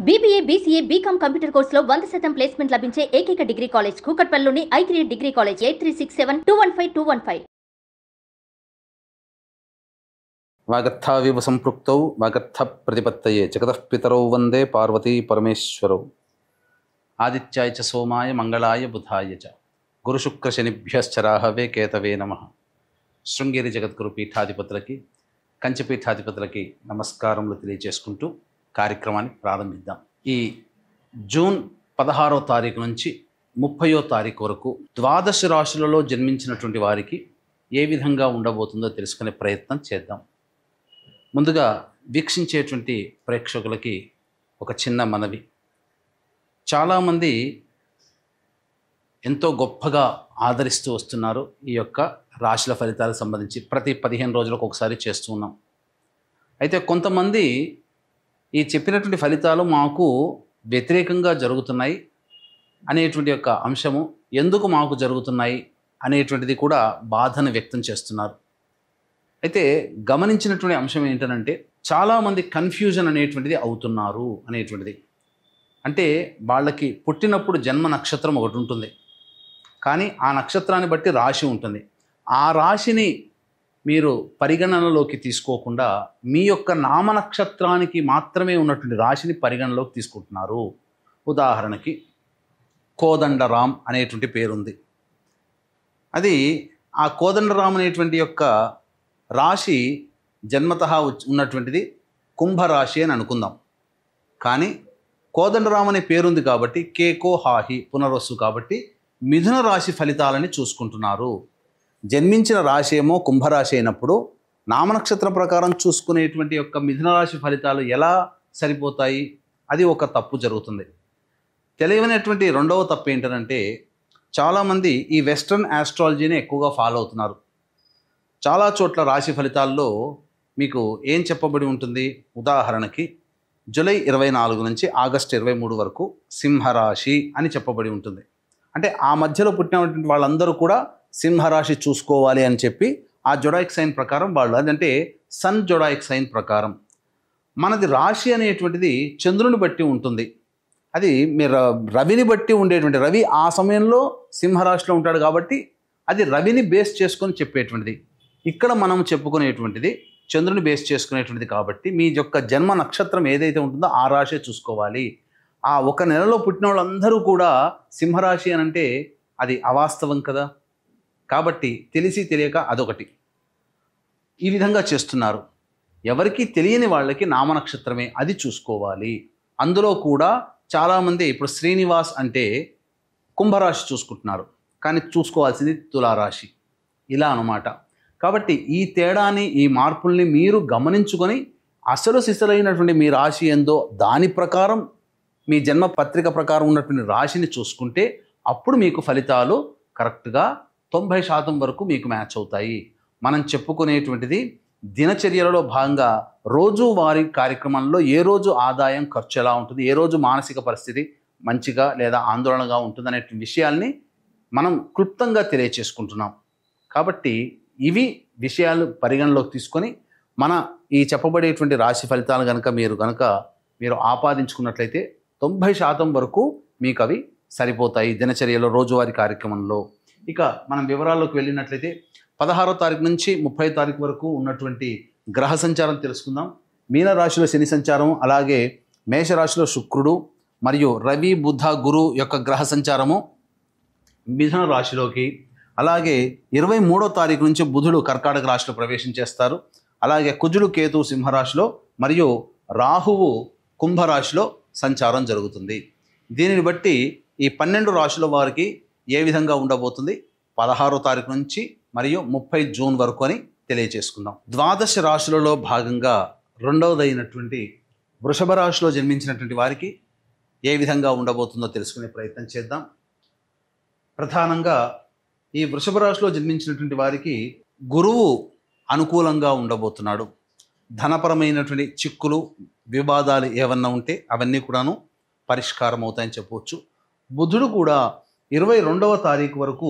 BBA, BCA, BCom computer కోర్సులో 100% placement లభించే ఏకైక డిగ్రీ కాలేజ్ కూకట్పల్లిలోని i3 డిగ్రీ కాలేజ్ 8367215215. వాగర్థావివ సంపృక్తౌ వాగర్థ ప్రతిపత్తయే జగతః పితరౌ వందే పార్వతీ పరమేశ్వరౌ. ఆదిత్యాయ చ సోమాయ మంగళాయ బుధాయ చ గురుశుక్రశనిభ్యశ్చరాహవే కేతవే నమః. శృంగేరి జగద్గురు పీఠాధిపతులకి కంచిపీఠాధిపతులకి నమస్కారములు తెలియజేసుకుంటూ కార్యక్రమాన్ని ప్రారంభిద్దాం. ఈ జూన్ 16వ తారీఖు నుంచి 30వ తారీఖు వరకు ద్వాదశ రాశులలో జన్మించినటువంటి వారికి ఏ విధంగా ఉండబోతుందో తెలుసుకునే ప్రయత్నం చేద్దాం. ముందుగా వీక్షించేటువంటి ప్రేక్షకులకి ఒక చిన్న మనవి. చాలామంది ఎంతో గొప్పగా ఆదరిస్తూ వస్తున్నారు ఈ యొక్క రాశుల ఫలితాలకు సంబంధించి. ప్రతి 15 రోజులకు ఒకసారి చేస్తూ ఉన్నాం. అయితే కొంతమంది ఈ చెప్పినటువంటి ఫలితాలు మాకు వ్యతిరేకంగా జరుగుతున్నాయి అనేటువంటి యొక్క అంశము, ఎందుకు మాకు జరుగుతున్నాయి అనేటువంటిది కూడా బాధను వ్యక్తం చేస్తున్నారు. అయితే గమనించినటువంటి అంశం ఏంటంటే చాలామంది కన్ఫ్యూజన్ అనేటువంటిది అవుతున్నారు అనేటువంటిది. అంటే వాళ్ళకి పుట్టినప్పుడు జన్మ నక్షత్రం ఒకటి ఉంటుంది, కానీ ఆ నక్షత్రాన్ని బట్టి రాశి ఉంటుంది. ఆ రాశిని మీరు పరిగణనలోకి తీసుకోకుండా మీ యొక్క నామ నక్షత్రానికి మాత్రమే ఉన్నటువంటి రాశిని పరిగణనలోకి తీసుకుంటున్నారు. ఉదాహరణకి కోదండరాం అనేటువంటి పేరుంది. అది ఆ కోదండరాం అనేటువంటి యొక్క రాశి జన్మతః ఉన్నటువంటిది కుంభరాశి అని అనుకుందాం. కానీ కోదండరాం అనే పేరుంది కాబట్టి కేకో హాహి పునర్వసు కాబట్టి మిథున రాశి ఫలితాలని చూసుకుంటున్నారు. జన్మించిన రాశి ఏమో కుంభరాశి అయినప్పుడు నామనక్షత్ర ప్రకారం చూసుకునేటువంటి యొక్క మిథున రాశి ఫలితాలు ఎలా సరిపోతాయి? అది ఒక తప్పు జరుగుతుంది. తెలియనటువంటి రెండవ తప్పు ఏంటంటే చాలామంది ఈ వెస్ట్రన్ ఆస్ట్రాలజీని ఎక్కువగా ఫాలో అవుతున్నారు. చాలా చోట్ల రాశి ఫలితాల్లో మీకు ఏం చెప్పబడి ఉంటుంది? ఉదాహరణకి జూలై 24 నుంచి ఆగస్టు 23 వరకు సింహరాశి అని చెప్పబడి ఉంటుంది. అంటే ఆ మధ్యలో పుట్టినటువంటి వాళ్ళందరూ కూడా సింహరాశి చూసుకోవాలి అని చెప్పి ఆ జొడాయిక్ సైన్ ప్రకారం వాళ్ళు, అదంటే సన్ జొడాయిక్ సైన్ ప్రకారం. మనది రాశి అనేటువంటిది చంద్రుని బట్టి ఉంటుంది. అది మీరు రవిని బట్టి ఉండేటువంటి, రవి ఆ సమయంలో సింహరాశిలో ఉంటాడు కాబట్టి అది రవిని బేస్ చేసుకొని చెప్పేటువంటిది. ఇక్కడ మనం చెప్పుకునేటువంటిది చంద్రుని బేస్ చేసుకునేటువంటిది కాబట్టి మీ యొక్క జన్మ నక్షత్రం ఏదైతే ఉంటుందో ఆ రాశి చూసుకోవాలి. ఆ ఒక నెలలో పుట్టిన వాళ్ళందరూ కూడా సింహరాశి అని అంటే అది అవాస్తవం కదా. కాబట్టి తెలిసి తెలియక అదొకటి ఈ విధంగా చేస్తున్నారు. ఎవరికి తెలియని వాళ్ళకి నామనక్షత్రమే అది చూసుకోవాలి. అందులో కూడా చాలామంది ఇప్పుడు శ్రీనివాస్ అంటే కుంభరాశి చూసుకుంటున్నారు, కానీ చూసుకోవాల్సింది తులారాశి, ఇలా అన్నమాట. కాబట్టి ఈ తేడాని, ఈ మార్పుల్ని మీరు గమనించుకొని అసలు సిసలైనటువంటి మీ రాశి ఏందో దాని ప్రకారం మీ జన్మ పత్రిక ప్రకారం ఉన్నటువంటి రాశిని చూసుకుంటే అప్పుడు మీకు ఫలితాలు కరెక్ట్గా 90% వరకు మీకు మ్యాచ్ అవుతాయి. మనం చెప్పుకునేటువంటిది దినచర్యలలో భాగంగా రోజువారీ కార్యక్రమంలో ఏ రోజు ఆదాయం ఖర్చు ఎలా ఉంటుంది, ఏ రోజు మానసిక పరిస్థితి మంచిగా లేదా ఆందోళనగా ఉంటుంది అనే విషయాల్ని మనం క్లుప్తంగా తెలియచేసుకుంటున్నాం. కాబట్టి ఇవి విషయాలు పరిగణలోకి తీసుకొని మన ఈ చెప్పబడేటువంటి రాశి ఫలితాలు మీరు ఆపాదించుకున్నట్లయితే 90% వరకు మీకు అవి సరిపోతాయి దినచర్యలో రోజువారీ కార్యక్రమంలో. ఇక మనం వివరాల్లోకి వెళ్ళినట్లయితే 16వ తారీఖు నుంచి 30వ తారీఖు వరకు ఉన్నటువంటి గ్రహ సంచారం తెలుసుకుందాం. మీనరాశిలో శని సంచారం, అలాగే మేషరాశిలో శుక్రుడు మరియు రవి బుధ గురు యొక్క గ్రహ సంచారము మిథున రాశిలోకి, అలాగే 23వ తారీఖు నుంచి బుధుడు కర్కాటక రాశిలో ప్రవేశం చేస్తారు. అలాగే కుజుడు కేతు సింహరాశిలో మరియు రాహువు కుంభరాశిలో సంచారం జరుగుతుంది. దీనిని బట్టి ఈ 12 రాశుల వారికి ఏ విధంగా ఉండబోతుంది 16వ తారీఖు నుంచి మరియు 30 జూన్ వరకు అని తెలియజేసుకుందాం. ద్వాదశ రాశులలో భాగంగా రెండవదైనటువంటి వృషభ రాశిలో జన్మించినటువంటి వారికి ఏ విధంగా ఉండబోతుందో తెలుసుకునే ప్రయత్నం చేద్దాం. ప్రధానంగా ఈ వృషభ రాశిలో జన్మించినటువంటి వారికి గురువు అనుకూలంగా ఉండబోతున్నాడు. ధనపరమైనటువంటి చిక్కులు, వివాదాలు ఏమన్నా ఉంటే అవన్నీ కూడాను పరిష్కారం అవుతాయని చెప్పవచ్చు. బుధుడు కూడా 22వ తారీఖు వరకు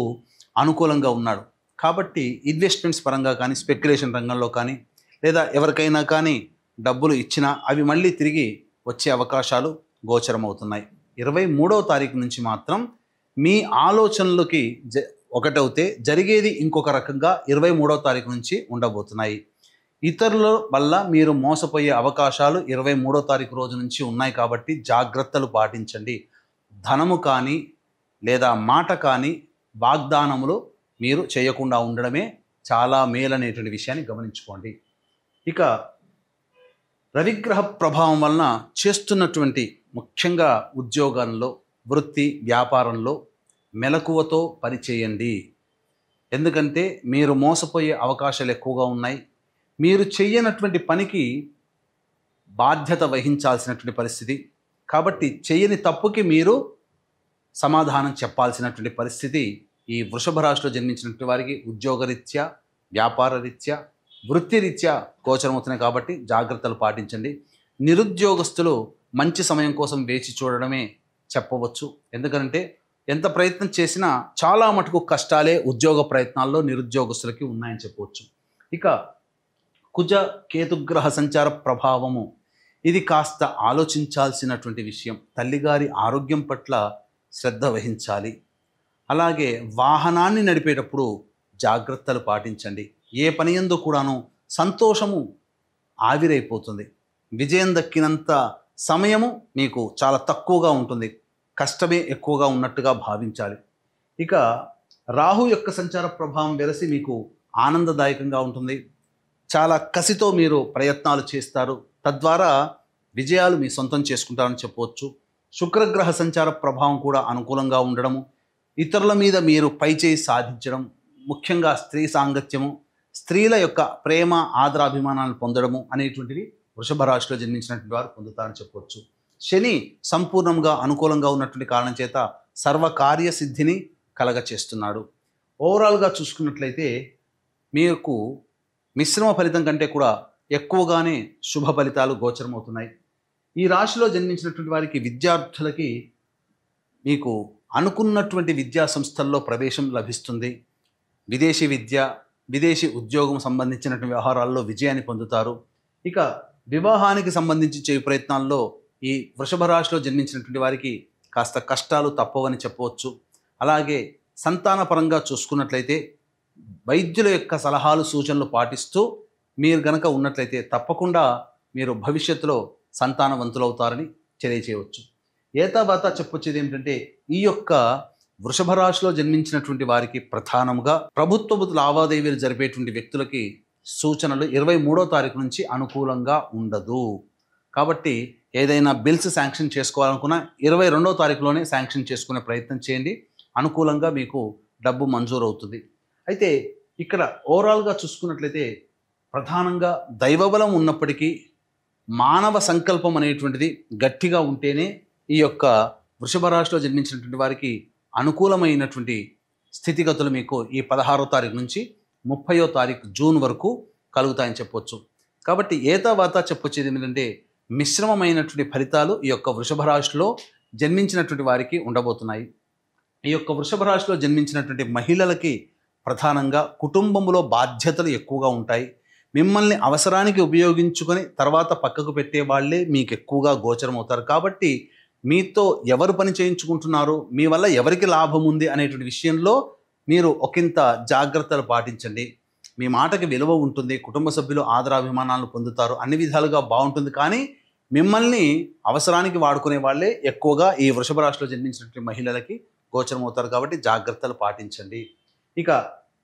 అనుకూలంగా ఉన్నాడు. కాబట్టి ఇన్వెస్ట్మెంట్స్ పరంగా కానీ, స్పెక్యులేషన్ రంగంలో కానీ, లేదా ఎవరికైనా కానీ డబ్బులు ఇచ్చినా అవి మళ్ళీ తిరిగి వచ్చే అవకాశాలు గోచరమవుతున్నాయి. 23వ తారీఖు నుంచి మాత్రం మీ ఆలోచనలకి ఒకటవుతే జరిగేది ఇంకొక రకంగా 23వ తారీఖు నుంచి ఉండబోతున్నాయి. ఇతరుల వల్ల మీరు మోసపోయే అవకాశాలు 23వ తారీఖు రోజు నుంచి ఉన్నాయి కాబట్టి జాగ్రత్తలు పాటించండి. ధనము కానీ లేదా మాట కానీ వాగ్దానములు మీరు చేయకుండా ఉండడమే చాలా మేలనేటువంటి విషయాన్ని గమనించుకోండి. ఇక రవిగ్రహ ప్రభావం వలన చేస్తున్నటువంటి ముఖ్యంగా ఉద్యోగాల్లో, వృత్తి, వ్యాపారంలో మెలకువతో పనిచేయండి. ఎందుకంటే మీరు మోసపోయే అవకాశాలు ఎక్కువగా ఉన్నాయి. మీరు చెయ్యనటువంటి పనికి బాధ్యత వహించాల్సినటువంటి పరిస్థితి. కాబట్టి చెయ్యని తప్పుకి మీరు సమాధానం చెప్పాల్సినటువంటి పరిస్థితి ఈ వృషభ రాశిలో జన్మించినటువంటి వారికి ఉద్యోగరీత్యా, వ్యాపార రీత్యా, వృత్తిరీత్యా గోచరమవుతున్నాయి కాబట్టి జాగ్రత్తలు పాటించండి. నిరుద్యోగస్తులు మంచి సమయం కోసం వేచి చూడడమే చెప్పవచ్చు. ఎందుకంటే ఎంత ప్రయత్నం చేసినా చాలా మటుకు కష్టాలే ఉద్యోగ ప్రయత్నాల్లో నిరుద్యోగస్తులకి ఉన్నాయని చెప్పవచ్చు. ఇక కుజ కేతుగ్రహ సంచార ప్రభావము, ఇది కాస్త ఆలోచించాల్సినటువంటి విషయం. తల్లిగారి ఆరోగ్యం పట్ల శ్రద్ధ వహించాలి. అలాగే వాహనాన్ని నడిపేటప్పుడు జాగ్రత్తలు పాటించండి. ఏ పని యందు కూడాను సంతోషము ఆవిరైపోతుంది. విజయం దక్కినంత సమయము మీకు చాలా తక్కువగా ఉంటుంది. కష్టమే ఎక్కువగా ఉన్నట్టుగా భావించాలి. ఇక రాహు యొక్క సంచార ప్రభావం వెరసి మీకు ఆనందదాయకంగా ఉంటుంది. చాలా కసితో మీరు ప్రయత్నాలు చేస్తారు. తద్వారా విజయాలు మీ సొంతం చేసుకుంటారని చెప్పవచ్చు. శుక్రగ్రహ సంచార ప్రభావం కూడా అనుకూలంగా ఉండడము, ఇతరుల మీద మీరు పైచేయి సాధించడం, ముఖ్యంగా స్త్రీ సాంగత్యము, స్త్రీల యొక్క ప్రేమ ఆదరాభిమానాలను పొందడము అనేటువంటివి వృషభ రాశిలో జన్మించినటువంటి వారు పొందుతారని చెప్పవచ్చు. శని సంపూర్ణంగా అనుకూలంగా ఉన్నటువంటి కారణం చేత సర్వకార్య సిద్ధిని కలగచేస్తున్నాడు. ఓవరాల్గా చూసుకున్నట్లయితే మీకు మిశ్రమ ఫలితం కంటే కూడా ఎక్కువగానే శుభ ఫలితాలు గోచరమవుతున్నాయి. ఈ రాశిలో జన్మించినటువంటి వారికి, విద్యార్థులకి మీకు అనుకున్నటువంటి విద్యా సంస్థల్లో ప్రవేశం లభిస్తుంది. విదేశీ విద్య, విదేశీ ఉద్యోగం సంబంధించినటువంటి వ్యవహారాల్లో విజయాన్ని పొందుతారు. ఇక వివాహానికి సంబంధించి చేయు ప్రయత్నాల్లో ఈ వృషభ రాశిలో జన్మించినటువంటి వారికి కాస్త కష్టాలు తప్పవని చెప్పవచ్చు. అలాగే సంతానపరంగా చూసుకున్నట్లయితే వైద్యుల యొక్క సలహాలు, సూచనలు పాటిస్తూ మీరు గనక ఉన్నట్లయితే తప్పకుండా మీరు భవిష్యత్తులో సంతానవంతులవుతారని తెలియచేయవచ్చు. ఏతావాత చెప్పొచ్చేది ఏమిటంటే ఈ యొక్క వృషభ రాశిలో జన్మించినటువంటి వారికి ప్రధానంగా ప్రభుత్వ లావాదేవీలు జరిపేటువంటి వ్యక్తులకి సూచనలు 23వ తారీఖు నుంచి అనుకూలంగా ఉండదు. కాబట్టి ఏదైనా బిల్స్ శాంక్షన్ చేసుకోవాలనుకున్నా 22వ తారీఖులోనే శాంక్షన్ చేసుకునే ప్రయత్నం చేయండి. అనుకూలంగా మీకు డబ్బు మంజూరు అవుతుంది. అయితే ఇక్కడ ఓవరాల్గా చూసుకున్నట్లయితే ప్రధానంగా దైవబలం ఉన్నప్పటికీ మానవ సంకల్పం అనేటువంటిది గట్టిగా ఉంటేనే ఈ యొక్క వృషభ రాశిలో జన్మించినటువంటి వారికి అనుకూలమైనటువంటి స్థితిగతులు మీకు ఈ 16వ తారీఖు నుంచి 30వ తారీఖు జూన్ వరకు కలుగుతాయని చెప్పవచ్చు. కాబట్టి ఏతావాత చెప్పొచ్చేది ఏంటంటే మిశ్రమమైనటువంటి ఫలితాలు ఈ యొక్క వృషభ రాశిలో జన్మించినటువంటి వారికి ఉండబోతున్నాయి. ఈ యొక్క వృషభ రాశిలో జన్మించినటువంటి మహిళలకి ప్రధానంగా కుటుంబంలో బాధ్యతలు ఎక్కువగా ఉంటాయి. మిమ్మల్ని అవసరానికి ఉపయోగించుకొని తర్వాత పక్కకు పెట్టే వాళ్ళే మీకు ఎక్కువగా గోచరం అవుతారు. కాబట్టి మీతో ఎవరు పని చేయించుకుంటున్నారు, మీ వల్ల ఎవరికి లాభం ఉంది అనేటువంటి విషయంలో మీరు ఒకంత జాగ్రత్తలు పాటించండి. మీ మాటకి విలువ ఉంటుంది, కుటుంబ సభ్యులు ఆదరాభిమానాలను పొందుతారు, అన్ని విధాలుగా బాగుంటుంది. కానీ మిమ్మల్ని అవసరానికి వాడుకునే వాళ్ళే ఎక్కువగా ఈ వృషభ రాశిలో జన్మించినటువంటి మహిళలకి గోచరం అవుతారు. కాబట్టి జాగ్రత్తలు పాటించండి. ఇక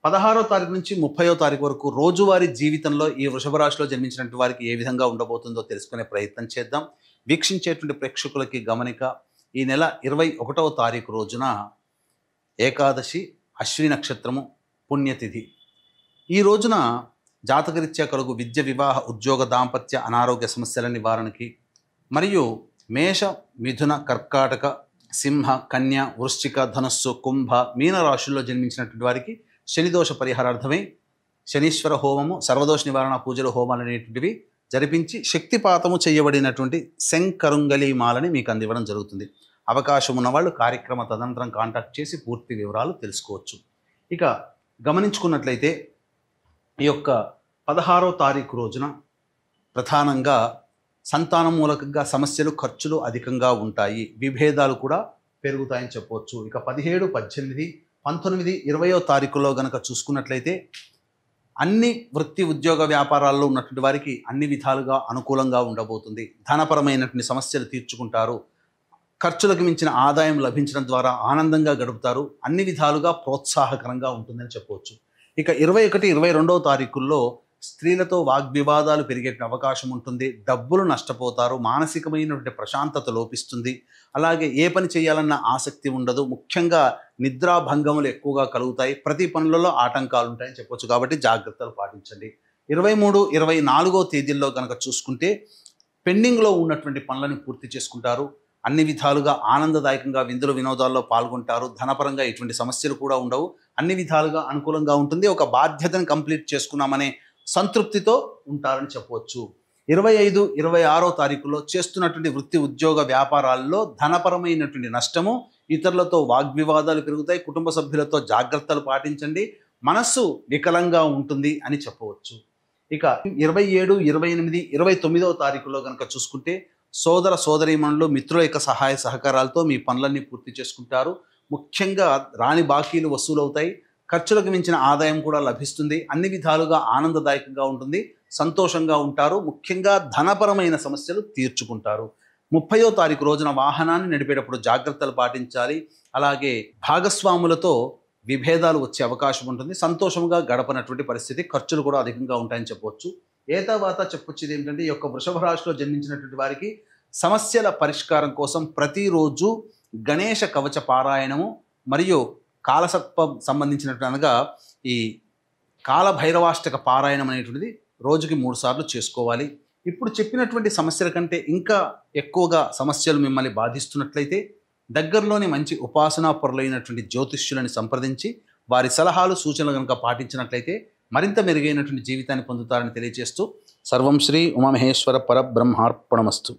16వ తారీఖు నుంచి 30వ తారీఖు వరకు రోజువారీ జీవితంలో ఈ వృషభ రాశిలో జన్మించినటువంటి వారికి ఏ విధంగా ఉండబోతుందో తెలుసుకునే ప్రయత్నం చేద్దాం. వీక్షించేటువంటి ప్రేక్షకులకి గమనిక, ఈ నెల 21వ తారీఖు రోజున ఏకాదశి, అశ్విని నక్షత్రము, పుణ్యతిథి. ఈ రోజున జాతకరీత్యా కలుగు విద్య, వివాహ, ఉద్యోగ, దాంపత్య, అనారోగ్య సమస్యల నివారణకి మరియు మేష, మిథున, కర్కాటక, సింహ, కన్య, వృశ్చిక, ధనస్సు, కుంభ, మీన రాశుల్లో జన్మించినటువంటి వారికి శనిదోష పరిహారార్థమై శనీశ్వర హోమము, సర్వదోష నివారణ పూజలు, హోమాలు అనేటువంటివి జరిపించి శక్తిపాతము చేయబడినటువంటి శంకరుంగలి మాలని మీకు అందివ్వడం జరుగుతుంది. అవకాశం ఉన్నవాళ్ళు కార్యక్రమ తదనంతరం కాంటాక్ట్ చేసి పూర్తి వివరాలు తెలుసుకోవచ్చు. ఇక గమనించుకున్నట్లయితే ఈ యొక్క 16వ తారీఖు రోజున ప్రధానంగా సంతానం మూలకంగా సమస్యలు, ఖర్చులు అధికంగా ఉంటాయి. విభేదాలు కూడా పెరుగుతాయని చెప్పవచ్చు. ఇక 17, 18, 19, 20వ తారీఖులో గనక చూసుకున్నట్లయితే అన్ని వృత్తి, ఉద్యోగ, వ్యాపారాల్లో ఉన్నటువంటి వారికి అన్ని విధాలుగా అనుకూలంగా ఉండబోతుంది. ధనపరమైనటువంటి సమస్యలు తీర్చుకుంటారు. ఖర్చులకు మించిన ఆదాయం లభించడం ద్వారా ఆనందంగా గడుపుతారు. అన్ని విధాలుగా ప్రోత్సాహకరంగా ఉంటుందని చెప్పవచ్చు. ఇక 21, 22వ తారీఖుల్లో స్త్రీలతో వాగ్వివాదాలు పెరిగే అవకాశం ఉంటుంది. డబ్బులు నష్టపోతారు. మానసికమైనటువంటి ప్రశాంతత లోపిస్తుంది. అలాగే ఏ పని చేయాలన్న ఆసక్తి ఉండదు. ముఖ్యంగా నిద్రాభంగములు ఎక్కువగా కలుగుతాయి. ప్రతి పనులలో ఆటంకాలు ఉంటాయని చెప్పవచ్చు. కాబట్టి జాగ్రత్తలు పాటించండి. 23, 24వ తేదీల్లో కనుక చూసుకుంటే పెండింగ్లో ఉన్నటువంటి పనులను పూర్తి చేసుకుంటారు. అన్ని విధాలుగా ఆనందదాయకంగా విందులు, వినోదాల్లో పాల్గొంటారు. ధనపరంగా ఎటువంటి సమస్యలు కూడా ఉండవు. అన్ని విధాలుగా అనుకూలంగా ఉంటుంది. ఒక బాధ్యతను కంప్లీట్ చేసుకున్నామనే సంతృప్తితో ఉంటారని చెప్పవచ్చు. 25, 26వ తారీఖులో చేస్తున్నటువంటి వృత్తి, ఉద్యోగ, వ్యాపారాల్లో ధనపరమైనటువంటి నష్టము, ఇతరులతో వాగ్వివాదాలు పెరుగుతాయి. కుటుంబ సభ్యులతో జాగ్రత్తలు పాటించండి. మనస్సు వికలంగా ఉంటుంది అని చెప్పవచ్చు. ఇక 27, 28, 29వ తారీఖులో కనుక చూసుకుంటే సోదర సోదరీమణులు, మిత్రుల యొక్క సహాయ సహకారాలతో మీ పనులన్నీ పూర్తి చేసుకుంటారు. ముఖ్యంగా రాని బాకీలు వసూలవుతాయి. ఖర్చులకు మించిన ఆదాయం కూడా లభిస్తుంది. అన్ని విధాలుగా ఆనందదాయకంగా ఉంటుంది. సంతోషంగా ఉంటారు. ముఖ్యంగా ధనపరమైన సమస్యలు తీర్చుకుంటారు. 30వ తారీఖు రోజున వాహనాన్ని నడిపేటప్పుడు జాగ్రత్తలు పాటించాలి. అలాగే భాగస్వాములతో విభేదాలు వచ్చే అవకాశం ఉంటుంది. సంతోషంగా గడపనటువంటి పరిస్థితి, ఖర్చులు కూడా అధికంగా ఉంటాయని చెప్పవచ్చు. తర్వాత చెప్పొచ్చేది ఏమిటంటే ఈ యొక్క వృషభ రాశిలో జన్మించినటువంటి వారికి సమస్యల పరిష్కారం కోసం ప్రతిరోజు గణేష కవచ పారాయణము మరియు కాలసర్పం సంబంధించినటువంటి అనగా ఈ కాలభైరవాష్టక పారాయణం అనేటువంటిది రోజుకి 3 సార్లు చేసుకోవాలి. ఇప్పుడు చెప్పినటువంటి సమస్యల కంటే ఇంకా ఎక్కువగా సమస్యలు మిమ్మల్ని బాధిస్తున్నట్లయితే దగ్గరలోని మంచి ఉపాసనా పరులైనటువంటి జ్యోతిష్యులని సంప్రదించి వారి సలహాలు, సూచనలు కనుక పాటించినట్లయితే మరింత మెరుగైనటువంటి జీవితాన్ని పొందుతారని తెలియజేస్తూ సర్వం శ్రీ ఉమామహేశ్వర పరబ్రహ్మార్పణమస్తు.